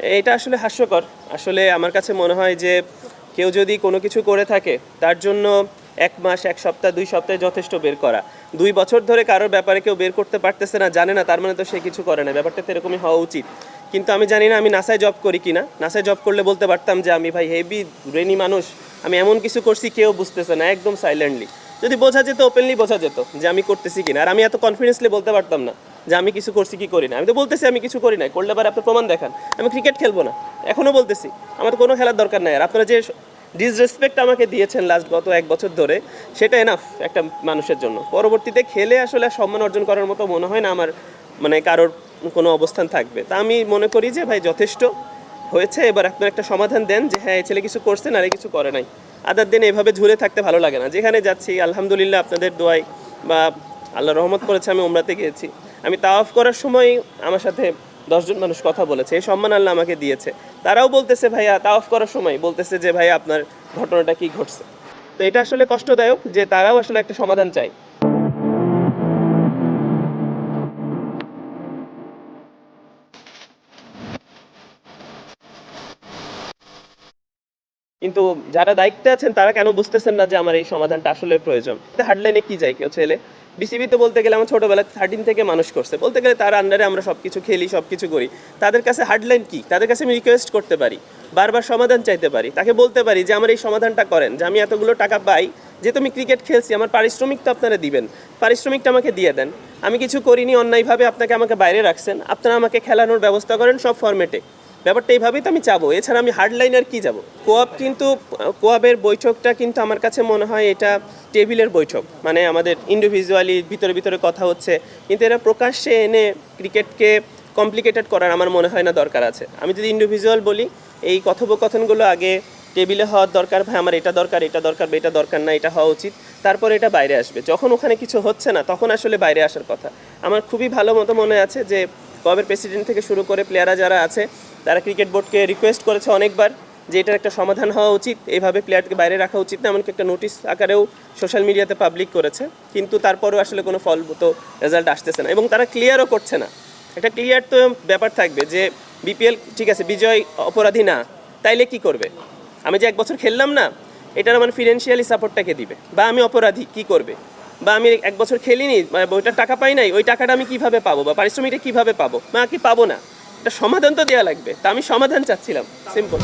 এটা আসলে হাস্যকর। আসলে আমার কাছে মনে হয় যে কেউ যদি কোনো কিছু করে থাকে তার জন্য 1 মাস 1 সপ্তাহ 2 সপ্তাহে যথেষ্ট বের করা। 2 বছর ধরে কারোর ব্যাপারে কেউ বের করতে পারতেছে না, জানে না, তার মানে তো সে কিছু করে না। ব্যাপারটা তো এরকমই হওয়া উচিত। কিন্তু আমি জানি না আমি নাসায় জব করি কিনা। নাসায় জব করলে বলতে পারতাম যে আমি ভাই হেভি ব্রেনি মানুষ, আমি এমন কিছু করছি কেউ বুঝতেছে না, একদম সাইলেন্টলি। যদি বোঝা যেত, ওপেনলি বোঝা যেত যে আমি করতেছি কিনা। আর আমি এত কনফিডেন্সলি বলতে পারতাম না যে আমি কিছু করছি কি করি না। আমি তো বলতেছি আমি কিছু করি না, করলে এবার আপনার প্রমাণ দেখান। আমি ক্রিকেট খেলবো না, এখনও বলতেছি আমার তো কোনো খেলার দরকার নাই। আর আপনারা যে ডিসরেসপেক্ট আমাকে দিয়েছেন লাস্ট গত 1 বছর ধরে, সেটা এনাফ একটা মানুষের জন্য। পরবর্তীতে খেলে আসলে সম্মান অর্জন করার মতো মনে হয় না আমার মানে কারোর কোনো অবস্থান থাকবে। তা আমি মনে করি যে ভাই যথেষ্ট হয়েছে, এবার আপনার একটা সমাধান দেন যে হ্যাঁ এই ছেলে কিছু করছে না, আর কিছু করে নাই। আদার দিন এভাবে ঝুলে থাকতে ভালো লাগে না। যেখানে যাচ্ছি আলহামদুলিল্লাহ আপনাদের দোয়ায় বা আল্লাহ রহমত করেছে আমি ওমরাতে গিয়েছি, আমি তাওয়াফ করার সময় আমার সাথে 10 জন মানুষ কথা বলেছে, এই সম্মান আল্লাহ আমাকে দিয়েছে। তারাও বলতেছে ভাইয়া তাওয়াফ করার সময় বলতেছে যে ভাইয়া আপনার ঘটনাটা কি ঘটছে। তো এটা আসলে কষ্টদায়ক যে তারাও আসলে একটা সমাধান চায়। কিন্তু যারা দায়িত্বে আছেন তারা কেন বুঝতেছেন না যে আমার এই সমাধানটা আসলে প্রয়োজন। হার্ডলাইনে কি যায় কেউ ছেলে বিসিবি তো বলতে গেলে আমার ছোটবেলা 13 থেকে মানুষ করছে, বলতে গেলে তার আন্ডারে আমরা সবকিছু খেলি সবকিছু করি। তাদের কাছে হার্ডলাইন কি? তাদের কাছে আমি রিকোয়েস্ট করতে পারি, বারবার সমাধান চাইতে পারি, তাকে বলতে পারি যে আমার এই সমাধানটা করেন, যে আমি এতগুলো টাকা পাই যে তুমি ক্রিকেট খেলছি, আমার পারিশ্রমিক তো আপনারা দিবেন, পারিশ্রমিকটা আমাকে দিয়ে দেন। আমি কিছু করিনি অন্যায়ভাবে, আপনাকে আমাকে বাইরে রাখছেন, আপনারা আমাকে খেলানোর ব্যবস্থা করেন সব ফরম্যাটে। ব্যাপারটা এইভাবেই তো আমি চাবো, এছাড়া আমি হার্ডলাইন আর কি যাব। কোয়াব কিন্তু কোয়াবের বৈঠকটা কিন্তু আমার কাছে মনে হয় এটা টেবিলের বৈঠক, মানে আমাদের ইন্ডিভিজুয়ালি ভিতরে ভিতরে কথা হচ্ছে, কিন্তু এরা প্রকাশ্যে এনে ক্রিকেটকে কমপ্লিকেটেড করার আমার মনে হয় না দরকার আছে। আমি যদি ইন্ডিভিজুয়াল বলি, এই কথোপকথনগুলো আগে টেবিলে হওয়ার দরকার, ভাই আমার এটা দরকার এটা দরকার বা এটা দরকার না, এটা হওয়া উচিত, তারপর এটা বাইরে আসবে। যখন ওখানে কিছু হচ্ছে না তখন আসলে বাইরে আসার কথা। আমার খুবই ভালো মতো মনে আছে যে ক্লাবের প্রেসিডেন্ট থেকে শুরু করে প্লেয়াররা যারা আছে তারা ক্রিকেট বোর্ডকে রিকোয়েস্ট করেছে অনেকবার যে এটার একটা সমাধান হওয়া উচিত, এইভাবে প্লেয়ারকে বাইরে রাখা উচিত না, এমনকি একটা নোটিশ আকারেও সোশ্যাল মিডিয়াতে পাবলিক করেছে। কিন্তু তারপরেও আসলে কোনো ফলবত রেজাল্ট আসতেছে না, এবং তারা ক্লিয়ারও করছে না। একটা ক্লিয়ার তো ব্যাপার থাকবে যে বিপিএল ঠিক আছে, বিজয় অপরাধী না, তাইলে কি করবে? আমি যে 1 বছর খেললাম না, এটার আমার ফিনান্সিয়ালি সাপোর্টটাকে দিবে, বা আমি অপরাধী কি করবে? বা আমি 1 বছর খেলিনি, ওইটার টাকা পাই নাই, ওই টাকাটা আমি কিভাবে পাবো, বা পারিশ্রমিকটা কিভাবে পাবো, কি পাবো না? একটা সমাধান তো দেওয়া লাগবে। তা আমি সমাধান চাচ্ছিলাম, সিম্পল।